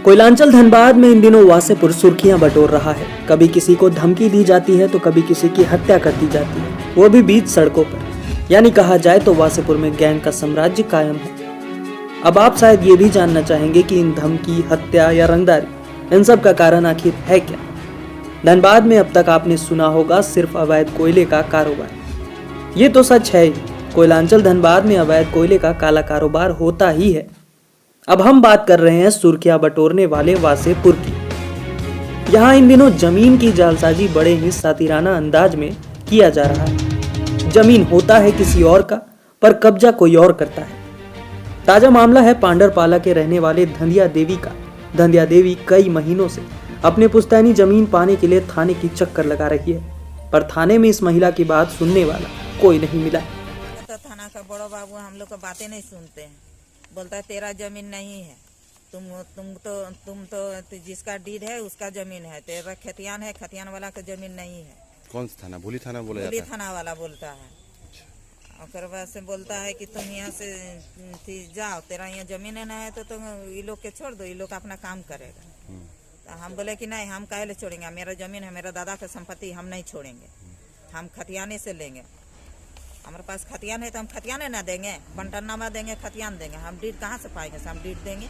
कोयलांचल धनबाद में इन दिनों वासेपुर सुर्खियां बटोर रहा है। कभी किसी को धमकी दी जाती है तो कभी किसी की हत्या कर दी जाती है, वो भी बीच सड़कों पर। यानी कहा जाए तो वासेपुर में गैंग का साम्राज्य कायम है। अब आप शायद ये भी जानना चाहेंगे कि इन धमकी, हत्या या रंगदारी, इन सब का कारण आखिर है क्या। धनबाद में अब तक आपने सुना होगा सिर्फ अवैध कोयले का कारोबार। ये तो सच है ही, कोयलांचल धनबाद में अवैध कोयले का काला कारोबार होता ही है। अब हम बात कर रहे हैं सुर्खियां बटोरने वाले वासेपुर की। यहाँ इन दिनों जमीन की जालसाजी बड़े ही सातिराना अंदाज में किया जा रहा है। जमीन होता है किसी और का, पर कब्जा कोई और करता है। ताजा मामला है पांडरपाला के रहने वाले धंधिया देवी का। धंधिया देवी कई महीनों से अपने पुश्तैनी जमीन पाने के लिए थाने की चक्कर लगा रही है, पर थाने में इस महिला की बात सुनने वाला कोई नहीं मिला। तो थाना का बड़ा बाबू हम लोग का बातें नहीं सुनते हैं, बोलता है तेरा जमीन नहीं है, तुम तो जिसका डीड है उसका जमीन है, तेरा खतियान है, खतियान वाला का जमीन नहीं है। कौन सा थाना? भूली थाना बोला जाता है? भूली थाना वाला बोलता है। और बाद से बोलता है कि तुम यहाँ से जाओ, तेरा यहाँ जमीन है तो तुम ये लोग के छोड़ दो, ये लोग अपना काम करेगा। तो हम बोले कि नहीं, हम काहे छोड़ेंगे, मेरा जमीन है, मेरा दादा का संपत्ति, हम नहीं छोड़ेंगे, हम खतियाने से लेंगे। हमारे पास खतियान है तो हम खतियाने ना देंगे, बंटननामा देंगे, खतियान देंगे, हम डीड कहाँ से पाएंगे, हम डीड देंगे।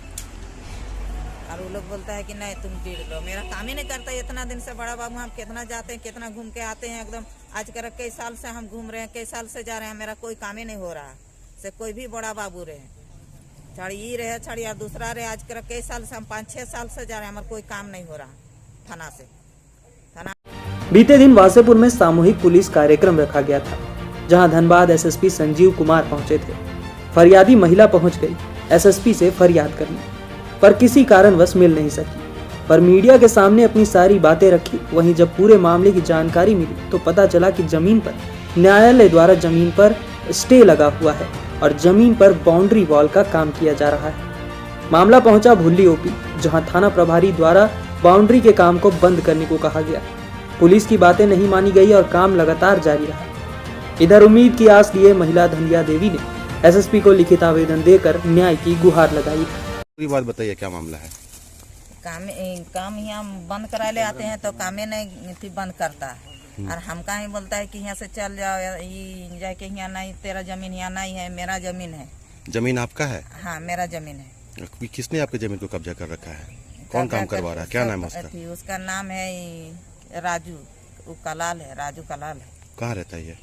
और वो लोग बोलता है कि नहीं तुम डीड लो, मेरा काम ही नहीं करता। इतना दिन से बड़ा बाबू हम कितना जाते हैं, कितना घूम के आते हैं, एकदम आज कर कई साल से हम घूम रहे हैं, कई साल से जा रहे हैं, मेरा कोई काम ही नहीं हो रहा से कोई भी बड़ा बाबू रहे, छड़ी ये रहे, छड़ी या दूसरा रहे, आज कर कई साल से हम 5-6 साल से जा रहे हैं, हमारा कोई काम नहीं हो रहा थाना से। बीते दिन वासेपुर में सामूहिक पुलिस कार्यक्रम रखा गया था, जहां धनबाद एसएसपी संजीव कुमार पहुंचे थे। फरियादी महिला पहुंच गई एसएसपी से फरियाद करने, पर किसी कारणवश मिल नहीं सकी। पर मीडिया के सामने अपनी सारी बातें रखी। वहीं जब पूरे मामले की जानकारी मिली तो पता चला कि जमीन पर न्यायालय द्वारा जमीन पर स्टे लगा हुआ है और जमीन पर बाउंड्री वॉल का काम किया जा रहा है। मामला पहुंचा भुल्ली ओपी, जहां थाना प्रभारी द्वारा बाउंड्री के काम को बंद करने को कहा गया। पुलिस की बातें नहीं मानी गई और काम लगातार जारी रहा। इधर उम्मीद की आस लिए महिला धंधिया देवी ने एसएसपी को लिखित आवेदन देकर न्याय की गुहार लगाई। पूरी बात बताइए, क्या मामला है? काम यहाँ बंद करा ले आते हैं तो कामे नहीं बंद करता है, और हम कहीं बोलता है कि यहाँ से चल जाओ, ये जाके यहाँ नहीं, तेरा जमीन यहाँ नहीं है, मेरा जमीन है। जमीन आपका है? हाँ, मेरा जमीन है। किसने आपके जमीन को कब्जा कर रखा है? कौन काम करवा रहा है? क्या नाम है उसका? उसका नाम है राजू, वो कलाल है, राजू कलाल है। कहाँ रहता है ये?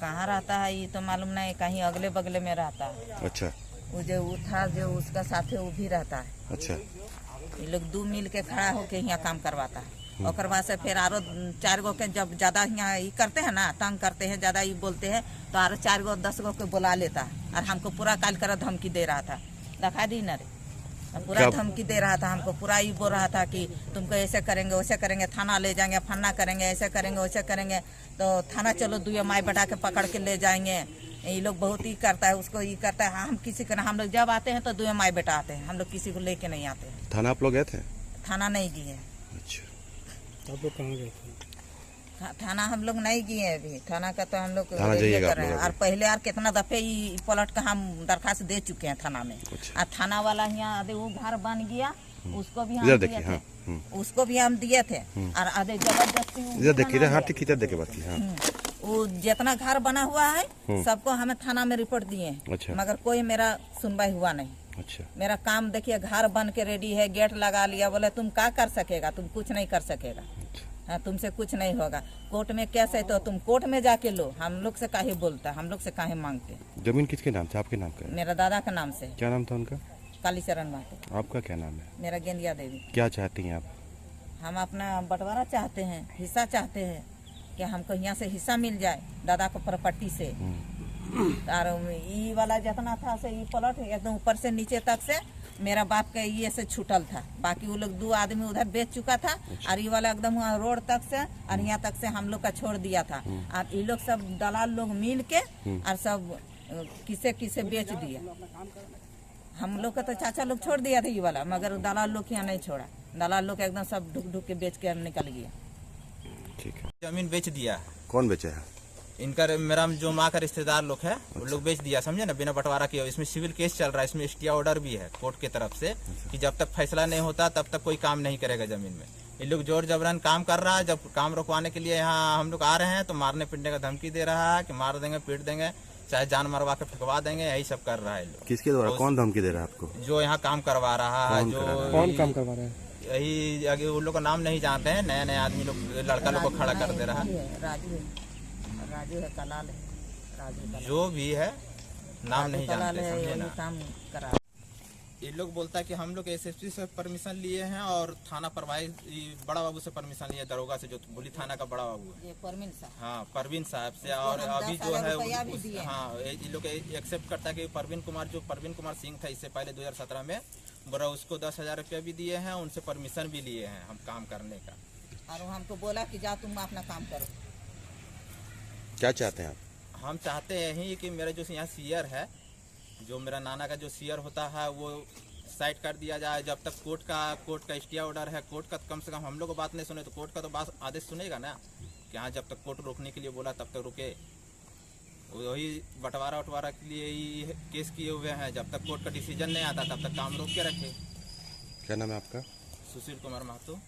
कहाँ रहता है ये तो मालूम नहीं, कहीं अगले बगले में रहता है। अच्छा। वो जो था जो उसका साथ है वो भी रहता है। अच्छा। ये लोग 2 मिल के खड़ा होके यहाँ काम करवाता है। और बाद से फिर आरो 4 गो के जब ज्यादा यहाँ ये करते हैं ना, तंग करते हैं, ज्यादा ये बोलते हैं, तो आरो 4 गो 10 गो के बुला लेता है। और हमको पूरा काल कर धमकी दे रहा था, दिखा दी ना रे, पूरा धमकी दे रहा था हमको, पूरा ये बोल रहा था कि तुमको ऐसे करेंगे, वैसे करेंगे, थाना ले जाएंगे, फन्ना करेंगे, ऐसे करेंगे, वैसे करेंगे, तो थाना चलो, 2 माई बैठा के पकड़ के ले जाएंगे। ये लोग बहुत ही करता है, उसको ये करता है। हम किसी का, हम लोग जब आते हैं तो 2 माई बेटा आते हैं, हम लोग किसी को लेके नहीं आते हैं। थाना आप लोग गए थे? थाना नहीं गए। अच्छा, आप लोग कहाँ गए थे? थाना हम लोग नहीं गए अभी, थाना का तो हम लोग थाना जाइएगा आप लोग? और पहले यार कितना दफे ही पलट का हम दरखास्त दे चुके हैं थाना में। अच्छा। और थाना वाला यहाँ वो घर बन गया, उसको भी हम इधर दिए देखिए। थे। हाँ, उसको भी हम दिए थे। और आधे जबरदस्ती इधर देखिए, हाँ ठीक, इधर देखे बात की। हाँ, वो जितना घर बना हुआ है सबको हमें थाना में रिपोर्ट दिए। अच्छा। मगर कोई मेरा सुनवाई हुआ नहीं। अच्छा। मेरा काम देखिए, घर बन के रेडी है, गेट लगा लिया, बोले तुम क्या कर सकेगा, तुम कुछ नहीं कर सकेगा। हाँ, तुमसे कुछ नहीं होगा, कोर्ट में केस है तो तुम कोर्ट में जाके लो, हम लोग से काहे बोलता, हम लोग से काहे मांगते। जमीन किसके नाम से? आपके नाम का? मेरा दादा का नाम से। क्या नाम था उनका? कालीचरण बाटे। आपका क्या नाम है? मेरा गेंदिया देवी। क्या चाहती हैं आप? हम अपना बंटवारा चाहते हैं, हिस्सा चाहते हैं कि हमको यहाँ से हिस्सा मिल जाए दादा को प्रॉपर्टी से। और ये वाला जितना था से ये प्लॉट एकदम ऊपर से नीचे तक से मेरा बाप का ये से छूटल था, बाकी वो लोग 2 आदमी उधर बेच चुका था। अच्छा। और ये वाला एकदम वहाँ रोड तक से और यहाँ तक से हम लोग का छोड़ दिया था। और ये लोग सब दलाल लोग मिल के और सब किसे किसे बेच दिया। हम लोग का तो चाचा लोग छोड़ दिया था ये वाला, मगर दलाल लोग यहाँ नहीं छोड़ा। दलाल लोग एकदम सब ढुक ढुक के बेच के निकल गया। ठीक है। जमीन बेच दिया। कौन बेचा है? इनका मेरा जो माँ का रिश्तेदार लोग है वो लोग बेच दिया, समझे ना, बिना बंटवारा किया। इसमें सिविल केस चल रहा है, इसमें स्टे ऑर्डर भी है कोर्ट की तरफ से कि जब तक फैसला नहीं होता तब तक कोई काम नहीं करेगा जमीन में। ये लोग जोर जबरन काम कर रहा है। जब काम रुकवाने के लिए यहाँ हम लोग आ रहे हैं तो मारने पीटने का धमकी दे रहा है कि मार देंगे, पीट देंगे, चाहे जान मरवा के फेंकवा देंगे, यही सब कर रहा है लोग। किसके द्वारा, कौन धमकी दे रहा है आपको? जो यहाँ काम करवा रहा है, जो कौन काम करवा रहा है? यही आगे उन लोग का नाम नहीं जानते हैं, नए नए आदमी लोग, लड़का लोग को खड़ा कर दे रहा है। राजू है, कलाल है, राजू जो भी है नाम नहीं जानते, समझे ना। काम करा। ये लोग बोलता है कि हम लोग एसएसपी से परमिशन लिए हैं और थाना प्रभारी बड़ा बाबू से परमिशन लिए, दरोगा से, जो बुली थाना का बड़ा बाबू है, ये परवीन साहब। हाँ परवीन साहब से। और हम अभी 10,000 जो है रुपया भी दिए। हाँ ये लोग एक्सेप्ट करता है कि परवीन कुमार सिंह था इससे पहले 2017 में, बोला उसको 10,000 रुपया भी दिए हैं, उनसे परमिशन भी लिए हैं हम काम करने का। और वो हमको बोला कि जा तुम अपना काम करो। क्या चाहते हैं आप? हम चाहते हैं कि मेरा जो यहाँ सीयर है, जो मेरा नाना का जो सीयर होता है वो साइड कर दिया जाए। जब तक कोर्ट का स्टे ऑर्डर है, कोर्ट का कम से कम हम लोग को बात नहीं सुने तो कोर्ट का तो बात आदेश सुनेगा ना कि हाँ जब तक कोर्ट रोकने के लिए बोला तब तक रुके। वही बंटवारा के लिए ही केस किए हुए हैं। जब तक कोर्ट का डिसीजन नहीं आता तब तक काम रोक के रखे। क्या नाम है आपका? सुशील कुमार महतो।